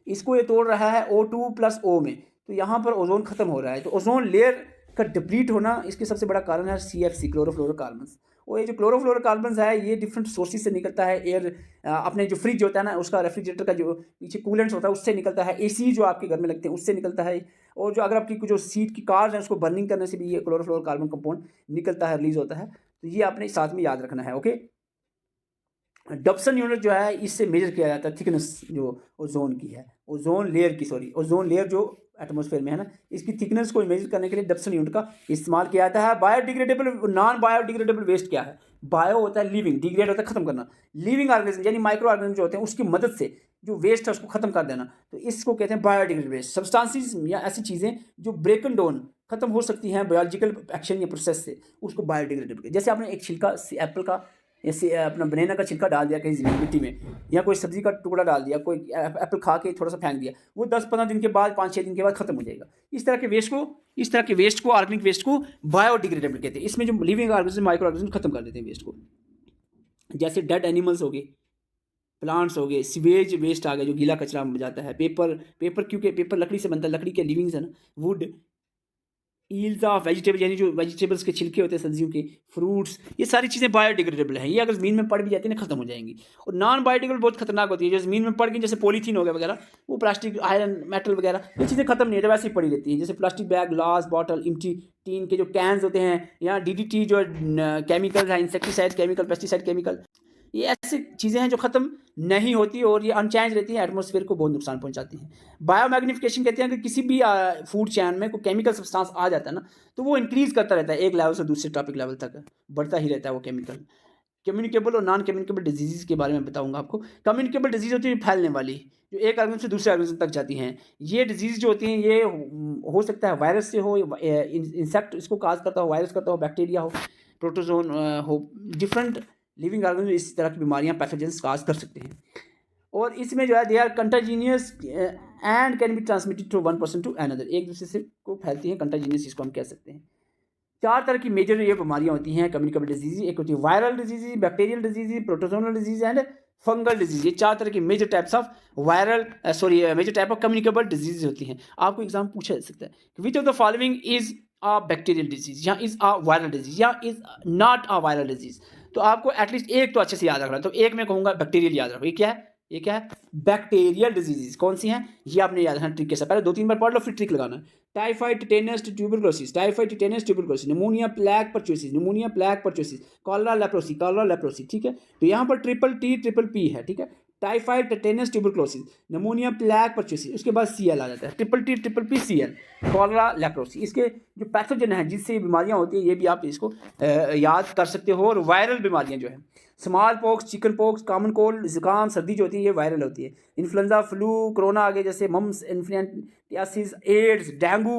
A: इसको ये तोड़ रहा है O2 प्लस O में। तो यहाँ पर ओजोन खत्म हो रहा है। तो ओजोन लेयर का डिप्लीट होना इसके सबसे बड़ा कारण है CFC, क्लोरोफ्लोरोकार्बन्स। और ये जो क्लोरोफ्लोरोकार्बन्स है ये डिफरेंट सोर्सेज से निकलता है। एयर अपने जो फ्रिज होता है ना, उसका रेफ्रिजरेटर का जो पीछे कूलेंट्स होता है उससे निकलता है। AC जो आपके घर में लगते हैं उससे निकलता है। और जो अगर आपकी जो सीट की कार्स हैं उसको बर्निंग करने से भी ये क्लोरोफ्लोरोकार्बन कंपाउंड निकलता है, रिलीज होता है। तो ये आपने साथ में याद रखना है। ओके, डॉप्सन यूनिट जो है इससे मेजर किया जाता है थिकनेस जो ओजोन की है, ओजोन लेयर की, सॉरी ओजोन लेयर जो एटमॉस्फेयर में है ना, इसकी थिकनेस को मेजर करने के लिए डॉप्सन यूनिट का इस्तेमाल किया जाता है। बायोडिग्रेडेबल, नॉन बायोडिग्रेडेबल वेस्ट क्या है, बायो होता है लिविंग, डिग्रेड होता है खत्म करना, लिविंग ऑर्गेनिज्म यानी माइक्रो ऑर्गेनिज्म जो होते हैं उसकी मदद से जो वेस्ट है उसको खत्म कर देना, तो इसको कहते हैं बायोडिग्रेडेबल वेस्ट। सब्सटेंसेस या ऐसी चीज़ें जो ब्रेकन डाउन खत्म हो सकती हैं बायोलॉजिकल एक्शन या प्रोसेस से, उसको बायोडिग्रेडेबल। जैसे आपने एक छिलका एप्पल का, जैसे अपना बनाना का छिलका डाल दिया कहीं ज़मीन मिट्टी में, या कोई सब्जी का टुकड़ा डाल दिया, कोई एप्पल खा के थोड़ा सा फेंक दिया, वो 10-15 दिन के बाद, 5-6 दिन के बाद खत्म हो जाएगा। इस तरह के वेस्ट को ऑर्गेनिक वेस्ट को बायोडिग्रेडेबल कहते हैं। इसमें जो लिविंग ऑर्गेनिज्म, माइक्रो ऑर्गेनिज्म खत्म कर देते हैं वेस्ट को। जैसे डेड एनिमल्स हो गए, प्लांट्स हो गए, सीवेज वेस्ट आ गया जो गीला कचरा बन जाता है, पेपर क्योंकि पेपर लकड़ी से बनता है, लकड़ी के लिविंग्स है ना, वुड, ईल्स ऑफ वेजिटेबल यानी जो वेजिटेबल्स के छिलके होते हैं सब्जियों के, फ्रूट्स, ये सारी चीज़ें बायोडिग्रेडेबल हैं। ये अगर ज़मीन में पड़ भी जाती है ना खत्म हो जाएंगी। और नॉन बायोडिग्रेडेबल बहुत खतरनाक होती है, जो ज़मीन में पड़ गई, जैसे पॉलीथीन हो गया वगैरह, वो प्लास्टिक, आयरन, मेटल वगैरह, ये चीज़ें खत्म नहीं है, जब ऐसे ही पड़ी रहती हैं। जैसे plastic bag, glass bottle, empty tin के जो कैंस होते हैं, या DDT जो केमिकल है, इंसेक्टिसाइड केमिकल, पेस्टिसाइड केमिकल, ये ऐसी चीज़ें हैं जो ख़त्म नहीं होती और ये अनचेंज रहती हैं, एटमॉस्फेयर को बहुत नुकसान पहुंचाती हैं। बायोमैग्निफिकेशन कहते हैं कि किसी भी फूड चैन में कोई केमिकल सब्सटेंस आ जाता है ना, तो वो इंक्रीज़ करता रहता है, एक लेवल से दूसरे टॉपिक लेवल तक बढ़ता ही रहता है वो केमिकल। कम्युनिकेबल और नॉन कम्युनिकेबल डिजीज़ के बारे में बताऊंगा आपको। कम्युनिकेबल डिजीज़ होती है फैलने वाली, जो एक ऑर्गेनिज्म से दूसरे ऑर्गेनिज्म तक जाती हैं। ये डिजीज़ जो होती हैं ये हो सकता है वायरस से हो, इंसेक्ट इसको काज करता हो, वायरस करता हो, बैक्टीरिया हो, प्रोटोजोन हो, डिफरेंट लिविंग ऑर्गेनिज्म इस तरह की बीमारियां, पैथोजेंस काज कर सकते हैं। और इसमें जो है they are contagious and can be transmitted to one person to another, एक दूसरे से को फैलती हैं, कंटाजीनियस इसको हम कह सकते हैं। 4 तरह की मेजर ये बीमारियां होती हैं कम्युनिकेबल डिजीज। एक होती है viral disease, bacterial disease, protozoal disease and fungal disease. ये 4 तरह की major types of major type of communicable disease होती हैं। आपको एग्जाम पूछा जा सकता है which of the following is a bacterial disease, या इज अ वायरल डिजीज, या is not a viral disease. तो आपको एटलीस्ट एक तो अच्छे से याद रखना है। तो एक मैं कहूँगा बैक्टीरियल याद रखो। ये क्या है, ये क्या है, बैक्टीरियल डिजीजेस। कौन सी हैं ये आपने याद रखना ट्रिक के साथ, पहले 2-3 बार पढ़ लो फिर ट्रिक लगाना। Typhoid, tetanus, tuberculosis, typhoid, tetanus, tuberculosis, pneumonia, plague pertussis, pneumonia, plague pertussis, cholera leprosy, cholera leprosy. ठीक है, तो यहाँ पर TTT है। ठीक है, typhoid, tetanus, tuberculosis, pneumonia, plague pertussis, उसके बाद CL आ जाता है, TTT, CL, कॉलरा लेप्रोसी। इसके जो पैथोजन है जिससे ये बीमारियाँ होती हैं ये भी आप इसको याद कर सकते हो। और वायरल बीमारियाँ जो है, small pox, chicken pox, common cold, जुकाम, सर्दी जो होती है ये वायरल होती है। इन्फ्लुएंजा, फ्लू, कोरोना आगे जैसे mumps, influenza, AIDS, dengue,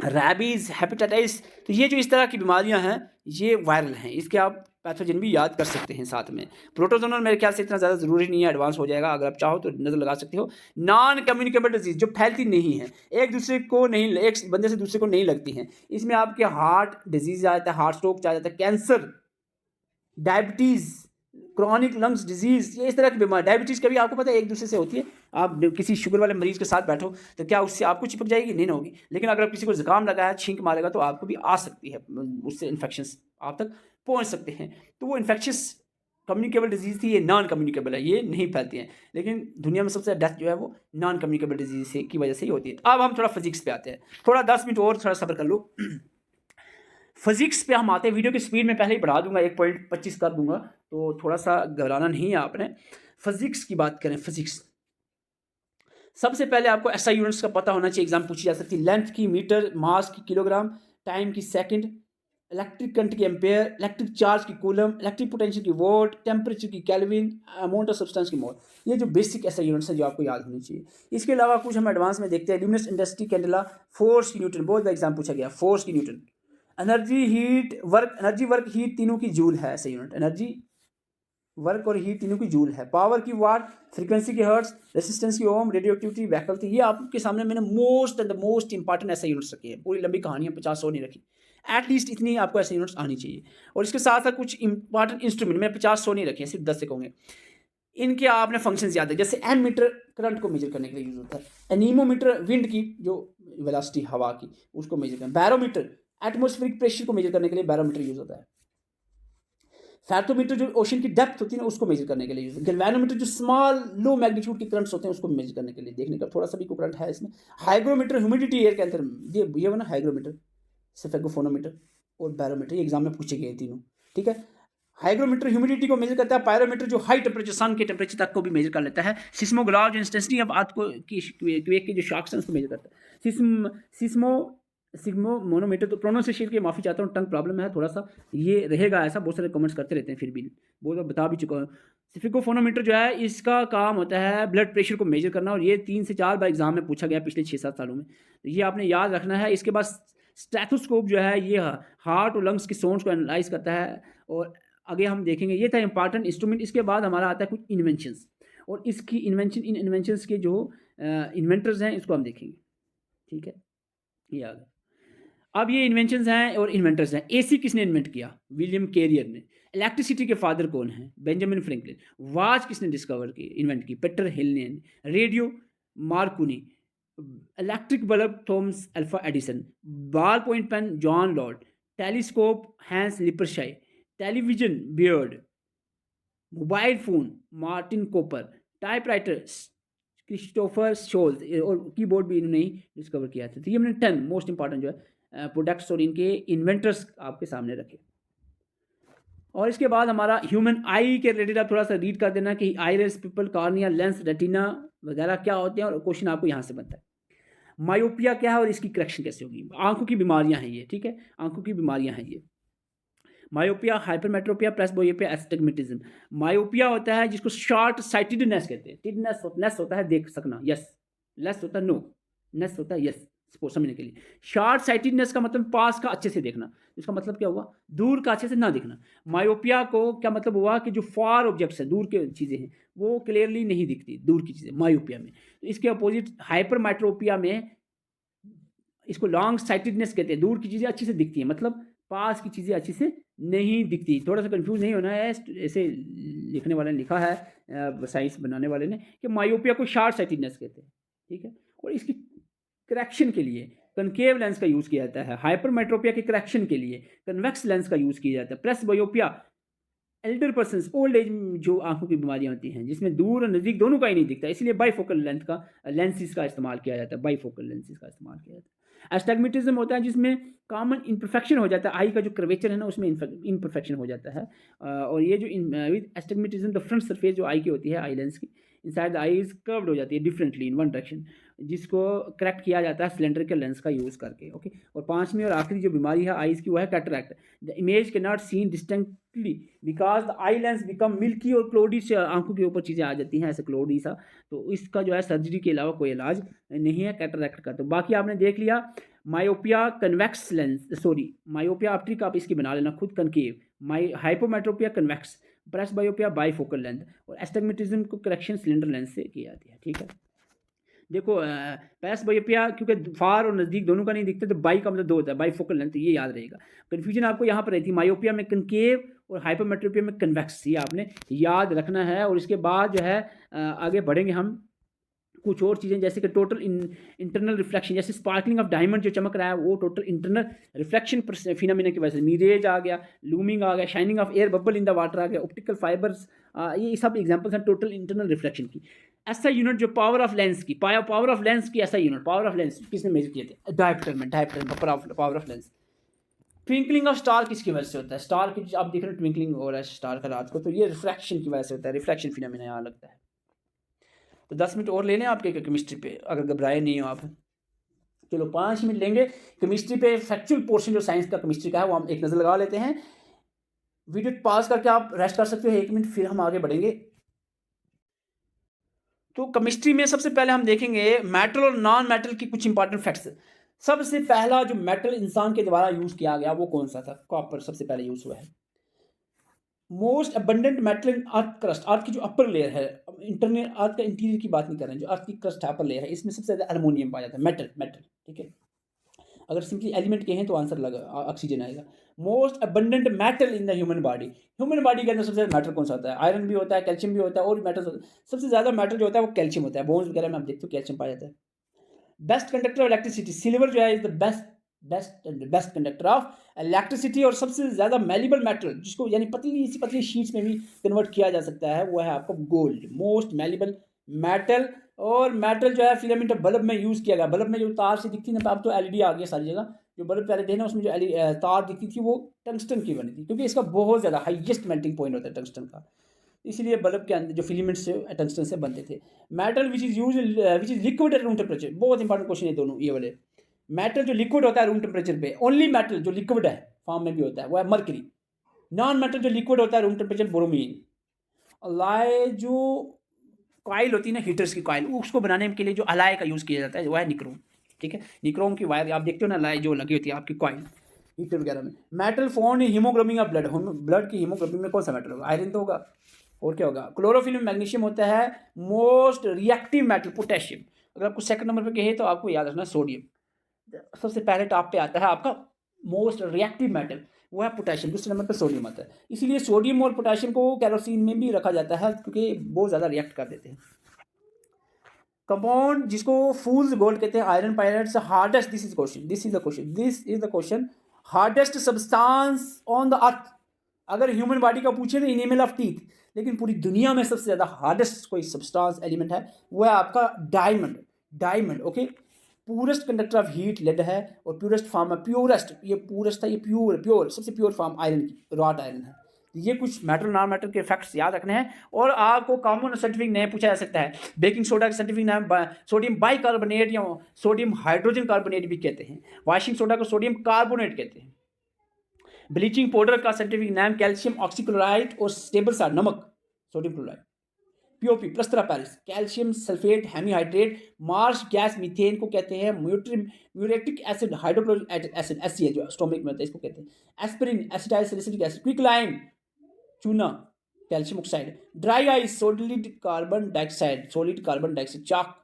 A: rabies, hepatitis, तो ये जो इस तरह की बीमारियां हैं ये वायरल हैं। इसके आप पैथोजन भी याद कर सकते हैं साथ में। प्रोटोजोनल मेरे ख्याल से इतना ज़्यादा ज़रूरी नहीं है, एडवांस हो जाएगा, अगर आप चाहो तो नज़र लगा सकते हो। नॉन कम्युनिकेबल डिजीज़ जो फैलती नहीं है, एक दूसरे को नहीं, एक बंदे से दूसरे को नहीं लगती हैं, इसमें आपके हार्ट डिजीज़ आ जाता है, हार्ट स्ट्रोक आ जाता है, cancer, diabetes, chronic lungs disease, ये इस तरह की बीमारी। डायबिटीज़ कभी आपको पता है एक दूसरे से होती है, आप किसी शुगर वाले मरीज़ के साथ बैठो तो क्या उससे आपको चिपक जाएगी? नहीं ना होगी। लेकिन अगर आप किसी को ज़ुकाम लगा है, छींक मारेगा तो आपको भी आ सकती है, उससे इन्फेक्शंस आप तक पहुंच सकते हैं। तो वो इन्फेक्शस कम्युनिकेबल डिजीज़ थी, ये नॉन कम्युनिकेबल है, ये नहीं फैलती हैं। लेकिन दुनिया में सबसे डेथ जो है वो नॉन कम्युनिकेबल डिजीज़ से की वजह से ही होती है। अब हम थोड़ा फिजिक्स पे आते हैं, थोड़ा 10 मिनट और थोड़ा सब्र कर लो। फिजिक्स पे हम आते हैं, वीडियो की स्पीड में पहले ही बढ़ा दूंगा, 1.25 कर दूंगा, तो थोड़ा सा घबराना नहीं है आपने। फिजिक्स की बात करें, फिजिक्स सबसे पहले आपको SI यूनिट्स का पता होना चाहिए, एग्जाम पूछी जा सकती है। लेंथ की मीटर, मास की किलोग्राम, टाइम की सेकंड, इलेक्ट्रिक करंट की एम्पेयर, इलेक्ट्रिक चार्ज की कूलम, इलेक्ट्रिक पोटेंशियल की वोल्ट, टेम्परेचर की केल्विन, अमाउंट ऑफ सब्सटेंस की मोल। ये जो बेसिक SI यूनिट्स हैं जो आपको याद होनी चाहिए। इसके अलावा कुछ हम एडवांस में देखते हैं। ल्यूमिनस इंटेंसिटी कैंडेला, फोर्स की न्यूटन, बहुत बार एग्जाम पूछा गया, फोर्स की Newton, energy heat work, energy work heat तीनों की जूल है ऐसे यूनिट, एनर्जी वर्क और हीट तीनों की जूल है। पावर की वाट, फ्रीक्वेंसी की हर्ट्ज, रेसिस्टेंस की ओम, रेडियो एक्टिविटी वैकल्टी। ये आपके सामने मैंने most and the most important ऐसे यूनिट्स रखे हैं। पूरी लंबी कहानी है, 50-100 नहीं रखी, एटलीस्ट इतनी आपको ऐसे यूनिट्स आनी चाहिए। और इसके साथ साथ कुछ इंपॉर्टेंट इंस्ट्रूमेंट मैं 50-100 नहीं रखे, सिर्फ 10 से कहूँगे। इनके आपने फंक्शंस याद है, जैसे एमीटर करंट को मेजर करने के लिए यूज होता है, एनीमोमीटर विंड की जो वेलोसिटी हवा की उसको मेजर करना, बैरोमीटर एटमॉस्फेरिक प्रेशर को मेजर करने के लिए बैरोमीटर यूज होता है, फैथोमीटर जो ओशन की डेप्थ होती है ना उसको मेजर करने के लिए यूज, गैल्वेनोमीटर जो स्मॉल लो मैग्नीट्यूड के करंट्स होते हैं उसको मेजर करने के लिए, देखने का थोड़ा सा भी को करंट है इसमें। हाइग्रोमीटर ह्यूमिडिटी एयर के अंदर, ये वो ना हाइग्रोमीटर, स्फेगोफोनोमीटर और बैरोमीटर, ये एग्जाम में पूछे गए तीनों, ठीक है। हाइग्रोमीटर ह्यूमिडिटी को मेजर करता है, पायरोमीटर जो हाई टेम्परेचर सन के टेम्परेचर तक को भी मेजर कर लेता है, सिस्मोग्राफ जो इंटेंसिटी ऑफ अर्थ को क्वेक के जो शॉक्स हैं उसको मेजर करता है, सिग्मोमोनोमीटर। तो प्रोनाउंसिएशन की माफ़ी चाहता हूँ, टंग प्रॉब्लम है थोड़ा सा, ये रहेगा ऐसा, बहुत सारे कमेंट्स करते रहते हैं, फिर भी बहुत बता भी चुका हूँ। सिफिकोफोनोमीटर जो है इसका काम होता है ब्लड प्रेशर को मेजर करना, और ये 3 से 4 बार एग्जाम में पूछा गया पिछले 6-7 सालों में, तो ये आपने याद रखना है। इसके बाद स्टेथोस्कोप जो है ये हार्ट और लंग्स की साउंड्स को एनालाइज करता है, और आगे हम देखेंगे। ये था इंपॉर्टेंट इंस्ट्रूमेंट। इसके बाद हमारा आता है कुछ इन्वेंशंस, और इसकी इन इन्वेंशंस के जो इन्वेंटर्स हैं इसको हम देखेंगे, ठीक है। ये आ गया। अब ये इन्वेंशंस हैं और इन्वेंटर्स हैं। एसी किसने इन्वेंट किया? विलियम कैरियर ने। इलेक्ट्रिसिटी के फादर कौन है? Benjamin Franklin. वॉच किसने डिस्कवर की, इन्वेंट की? पीटर हिल ने। Radio Marconi. Electric bulb Thomas Alva Edison. Ball point pen John Lord. Telescope Hans Lippershey. Television Baird. Mobile phone Martin Cooper. Typewriter Christopher Sholes, और keyboard भी इन्होंने ही discover किया था। तो ये हमने 10 मोस्ट इंपॉर्टेंट जो है प्रोडक्ट्स और इनके इन्वेंटर्स आपके सामने रखे। और इसके बाद हमारा ह्यूमन आई के रिलेटेड आप थोड़ा सा रीड कर देना कि iris, people, cornea, lens, retina वगैरह क्या होते हैं, और क्वेश्चन आपको यहाँ से बनता है। मायोपिया क्या है और इसकी करेक्शन कैसे होगी? आंखों की बीमारियां हैं ये, ठीक है, आंखों की बीमारियां हैं ये। Myopia, hypermetropia, presbyopia, astigmatism. Myopia होता है जिसको शॉर्ट साइटेडनेस कहते हैं। टिडनेस नेस होता है देख सकना, यस। लेस होता है नो, नेस होता है यस, सपोज समझने के लिए। शॉर्ट साइटेडनेस का मतलब पास का अच्छे से देखना, इसका मतलब क्या हुआ? दूर का अच्छे से ना देखना। मायोपिया को क्या मतलब हुआ कि जो फार ऑब्जेक्ट्स है, दूर के चीज़ें हैं, वो क्लियरली नहीं दिखती, दूर की चीज़ें मायोपिया में। तो इसके अपोजिट हाइपरमेट्रोपिया में इसको लॉन्ग साइटेडनेस कहते हैं, दूर की चीज़ें अच्छी से दिखती हैं, मतलब पास की चीज़ें अच्छी से नहीं दिखती। थोड़ा सा कंफ्यूज नहीं होना है, ऐसे लिखने वाले ने लिखा है, साइंस बनाने वाले ने, कि मायोपिया को शॉर्ट साइटेडनेस कहते हैं, ठीक है। और इसकी करेक्शन के लिए कनकेव लेंस का यूज़ किया जाता है। हाइपरमेट्रोपिया के करेक्शन के लिए कन्वेक्स लेंस का यूज़ किया जाता है। Presbyopia Elder person, old age में जो आंखों की बीमारियां होती हैं जिसमें दूर और नज़दीक दोनों का ही नहीं दिखता, इसलिए बाईफोकल लेंथ का लेंसेज का इस्तेमाल किया जाता है, बाईफोकल लेंसेज का इस्तेमाल किया जाता है। एस्टैग्मेटिज्म होता है जिसमें कॉमन इम्परफेक्शन हो जाता है, आई का जो कर्वेचर है ना उसमें इम्परफेक्शन हो जाता है। और ये जो विद एस्टैग्मेटिज्म द फ्रंट सरफेस जो आई की होती है, आई लेंस की inside the I is curved हो जाती है डिफरेंटली इन वन डायरेक्शन, जिसको करेक्ट किया जाता है सिलेंड्रिकल लेंस का यूज़ करके, ओके। और पांचवी और आखिरी जो बीमारी है आईज की वो है cataract. The image can not seen distinctly because the eye lens become milky और क्लोडी से आंखों के ऊपर चीज़ें आ जाती हैं ऐसे क्लोडी सा। तो इसका जो है सर्जरी के अलावा कोई इलाज नहीं है कैटरैक्ट का। तो बाकी आपने देख लिया myopia convex lens, sorry myopia optic आप इसकी बना लेना खुद concave, hypermetropia convex, presbyopia bifocal length, और एस्टिग्मेटिज्म को करेक्शन सिलेंडर लेंस से की जाती है, ठीक है। देखो प्रेसबायोपिया क्योंकि फार और नज़दीक दोनों का नहीं दिखता, तो बाई का मतलब दो होता है, बाईफोकल लेंथ, ये याद रहेगा। कन्फ्यूजन आपको यहाँ पर रहती है, मायोपिया में कनकेव और हाइपोमेट्रोपिया में कन्वेक्स, ये आपने याद रखना है। और इसके बाद जो है आगे बढ़ेंगे हम कुछ और चीज़ें, जैसे कि टोटल इंटरनल रिफ्लेक्शन, जैसे स्पार्कलिंग ऑफ डायमंड जो चमक रहा है वो टोटल इंटरनल रिफ्लेक्शन फिनोमेना की वजह से, मिरेज आ गया, लूमिंग आ गया, shining of air bubble in the water आ गया, ऑप्टिकल फाइबर्स, ये सब एग्जांपल्स हैं टोटल इंटरनल रिफ्लेक्शन की। ऐसा यूनिट जो पावर ऑफ लेंस की, पावर ऑफ लेंस की ऐसा यूनिट, पावर ऑफ लेंस किसने मेजर किए थे? Dioptre power of lens. Twinkling of star किसकी वजह से होता है? स्टार की आप देख रहे हो ट्विंकलिंग हो रहा है स्टार का रात को, तो ये रिफ्लेक्शन की वजह से होता है, रिफ्लेक्शन फिनोमेना यहाँ लगता है। तो 10 मिनट और ले लें आपके केमिस्ट्री पे, अगर घबराए नहीं हो आप। चलो 5 मिनट लेंगे केमिस्ट्री पे, फैक्चुअल पोर्शन जो साइंस का केमिस्ट्री का है वो हम एक नज़र लगा लेते हैं। वीडियो पॉज करके आप रेस्ट कर सकते हो 1 मिनट, फिर हम आगे बढ़ेंगे। तो केमिस्ट्री में सबसे पहले हम देखेंगे मेटल और नॉन मेटल की कुछ इंपॉर्टेंट फैक्ट्स। सबसे पहला जो मेटल इंसान के द्वारा यूज़ किया गया वो कौन सा था? कॉपर सबसे पहले यूज़ हुआ है। Most abundant metal in earth crust, earth की जो अपर लेयर है, इंटरनल अर्थ का इंटीरियर की बात नहीं कर रहे हैं, जो अर्थ की क्रस्ट है, अपर लेयर है, इसमें सबसे ज़्यादा एल्युमिनियम पाया जाता है, मेटल मेटल, ठीक है। अगर सिंपली एलिमेंट कहें तो आंसर लगा ऑक्सीजन आएगा। Most abundant metal in the human body के अंदर सबसे ज़्यादा मेटल कौन सा होता है? आयरन भी होता है, कैल्शियम भी होता है, और भी मेटल्स होते हैं। सबसे ज़्यादा मेटल जो होता है वो कैल्शियम होता है। बोन्स वगैरह में आप देखते हो कैल्शियम पाया जाता है। Best conductor of electricity, silver जो है is the best conductor of electricity. और सबसे ज़्यादा मेलेबल मेटल जिसको यानी पतली सी पतली शीट्स में भी कन्वर्ट किया जा सकता है वो है आपका गोल्ड, मोस्ट मेलेबल मेटल। और मेटल जो है फिलामेंट बल्ब में यूज़ किया गया। बल्ब में जो तार से दिखती ना, अब तो एलईडी आ गया सारी जगह। जो बल्ब पहले थे ना उसमें जो तार दिखती थी वो टंगस्टन की बनी थी, क्योंकि इसका बहुत ज़्यादा हाईएस्ट मेल्टिंग पॉइंट होता है टंगस्टन का, इसलिए बल्ब के अंदर जो फिलामेंट्स से टंगस्टन से बनते थे। Metal which is liquid at room temperature, बहुत इंपॉर्टेंट क्वेश्चन है दोनों ये वाले। मेटल जो लिक्विड होता है रूम टेम्परेचर पे, ओनली मेटल जो लिक्विड है फॉर्म में भी होता है वो है मर्करी। नॉन मेटल जो लिक्विड होता है रूम टेम्परेचर, ब्रोमीन। अलाय जो कॉइल होती है ना, हीटर्स की कॉइल, उसको बनाने के लिए जो अलाय का यूज़ किया जाता है वो है निक्रोम, ठीक है। निक्रोम की वायर आप देखते हो ना, अलाय जो लगी होती है आपकी कॉइल हीटर वगैरह में। Metal found in haemoglobin of blood, blood की हीमोग्लोबिन में कौन सा मेटल होगा? आयरन तो होगा, और क्या होगा? क्लोरोफिल में मैग्नीशियम होता है। Most reactive metal potassium. अगर आपको सेकंड नंबर पे कहे तो आपको याद रखना सोडियम सबसे पहले टॉप पे आता है आपका मोस्ट रिएक्टिव मेटल, वो है पोटेशियम। दूसरे नंबर पर सोडियम आता है। इसीलिए सोडियम और पोटेशियम को केरोसिन में भी रखा जाता है क्योंकि बहुत ज़्यादा रिएक्ट कर देते हैं। कंपाउंड जिसको फूल्स गोल्ड कहते हैं, iron pirates hardest, this is the question hardest substance on the earth. अगर ह्यूमन बॉडी का पूछे तो इनेमल ऑफ टीथ, लेकिन पूरी दुनिया में सबसे ज़्यादा हार्डेस्ट कोई सब्सटेंस एलिमेंट है वो है आपका diamond, okay. Purest conductor of heat lead है, और प्योरेस्ट फॉर्म है प्योरेस्ट, ये प्योरेस्ट था, ये प्योर सबसे प्योर फॉर्म आयरन की रॉट आयरन है। ये कुछ मेटल नॉन मेटल के फैक्ट्स याद रखने हैं। और आपको कॉमन साइंटिफिक नेम पूछा जा सकता है। बेकिंग सोडा का साइंटिफिक नाम सोडियम बाइकार्बोनेट या सोडियम हाइड्रोजन कार्बोनेट भी कहते हैं। वॉशिंग सोडा को सोडियम कार्बोनेट कहते हैं। ब्लीचिंग पाउडर का साइंटिफिक नाम कैल्शियम ऑक्सीक्लोराइड और स्टेबल साल्ट नमक sodium chloride. POP plaster of Paris, calcium sulphate hemihydrate. Marsh gas methane को कहते हैं। Muriatic acid hydrochloric acid HCl जो स्टोमिक में होता है इसको कहते हैं। Aspirin acetyl salicylic acid. Quicklime चूना calcium oxide. Dry ice solid carbon dioxide. Chalk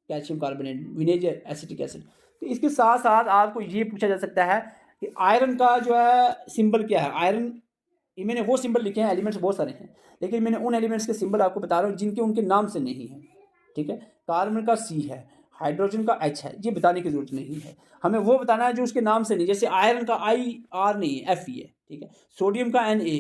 A: calcium carbonate. Vinegar acetic acid. तो इसके साथ साथ आपको ये पूछा जा सकता है कि आयरन का जो है सिंबल क्या है। आयरन मैंने वो सिंबल लिखे हैं, एलिमेंट्स बहुत सारे हैं, लेकिन मैंने उन एलिमेंट्स के सिंबल आपको बता रहा हूँ जिनके उनके नाम से नहीं है, ठीक है। कार्बन का C है, हाइड्रोजन का H है, ये बताने की जरूरत नहीं है। हमें वो बताना है जो उसके नाम से नहीं, जैसे आयरन का IR नहीं है, Fe है, ठीक है। सोडियम का Na,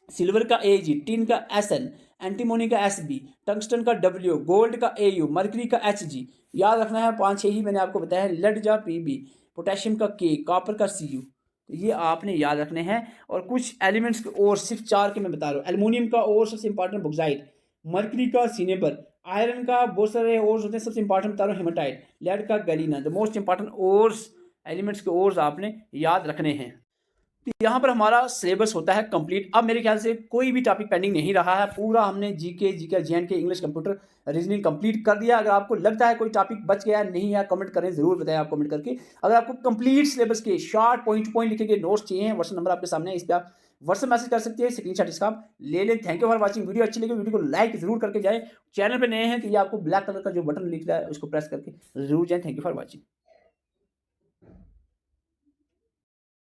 A: सिल्वर का Ag, टिन का Sn, एंटीमोनी का Sb, टंगस्टन का W, गोल्ड का Au, मर्करी का Hg। याद रखना है 5-6 ही मैंने आपको बताया है। लेड का Pb, पोटेशियम का K, कॉपर का Cu, तो ये आपने याद रखने हैं। और कुछ एलिमेंट्स के और सिर्फ 4 के मैं बता रहा हूँ। एल्युमिनियम का और सबसे इंपॉर्टेंट बॉक्साइट, मर्करी का सिनेबर, आयरन का बहुत सारे ओर्स होते हैं, सबसे इंपॉर्टेंट बता रहा हूँ हेमाटाइट, लेड का Galina. The most important ores elements के ओर्स आपने याद रखने हैं। तो यहाँ पर हमारा सिलेबस होता है कंप्लीट। अब मेरे ख्याल से कोई भी टॉपिक पेंडिंग नहीं रहा है, पूरा हमने GK JNK English computer reasoning complete कर दिया। अगर आपको लगता है कोई टॉपिक बच गया नहीं है, कमेंट करें, जरूर बताएं आप कमेंट करके। अगर आपको कंप्लीट सिलेबस के शॉर्ट पॉइंट टू पॉइंट लिखे गए नोट्स चाहिए, व्हाट्सएप नंबर आपके सामने है, इस पर आप व्हाट्सएप मैसेज कर सकते हैं, स्क्रीनशॉट इसका आप ले लें। Thank you for watching. Video अच्छी लगी वीडियो को लाइक जरूर करके जाए। चैनल पर नए हैं तो ये आपको ब्लैक कलर का जो बटन लिख रहा है उसको प्रेस करके जरूर जाए। Thank you for watching.